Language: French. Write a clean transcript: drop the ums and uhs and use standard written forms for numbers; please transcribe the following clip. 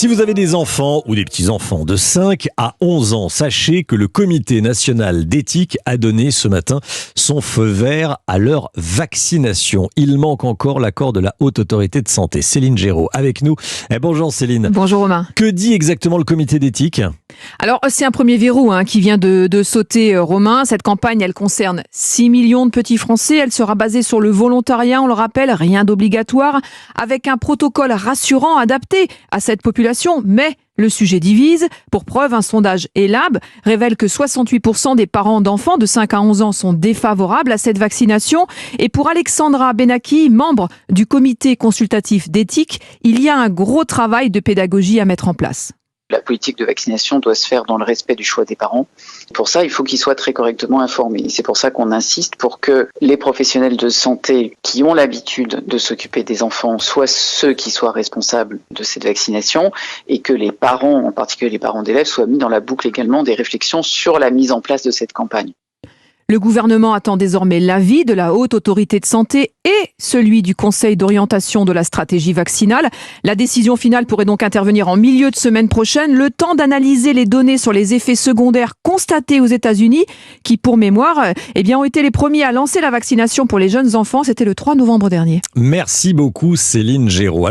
Si vous avez des enfants ou des petits-enfants de 5 à 11 ans, sachez que le Comité national d'éthique a donné ce matin son feu vert à leur vaccination. Il manque encore l'accord de la Haute Autorité de Santé. Céline Géraud avec nous. Bonjour Céline. Bonjour Romain. Que dit exactement le Comité d'éthique ? Alors, c'est un premier verrou qui vient de sauter, Romain. Cette campagne, elle concerne 6 millions de petits Français. Elle sera basée sur le volontariat, on le rappelle, rien d'obligatoire, avec un protocole rassurant adapté à cette population. Mais le sujet divise. Pour preuve, un sondage ELAB révèle que 68% des parents d'enfants de 5 à 11 ans sont défavorables à cette vaccination. Et pour Alexandra Benaki, membre du comité consultatif d'éthique, il y a un gros travail de pédagogie à mettre en place. La politique de vaccination doit se faire dans le respect du choix des parents. Pour ça, il faut qu'ils soient très correctement informés. C'est pour ça qu'on insiste pour que les professionnels de santé qui ont l'habitude de s'occuper des enfants soient ceux qui soient responsables de cette vaccination et que les parents, en particulier les parents d'élèves, soient mis dans la boucle également des réflexions sur la mise en place de cette campagne. Le gouvernement attend désormais l'avis de la Haute Autorité de Santé et celui du Conseil d'orientation de la stratégie vaccinale. La décision finale pourrait donc intervenir en milieu de semaine prochaine, le temps d'analyser les données sur les effets secondaires constatés aux États-Unis, qui, pour mémoire, ont été les premiers à lancer la vaccination pour les jeunes enfants. C'était le 3 novembre dernier. Merci beaucoup Céline Géraud.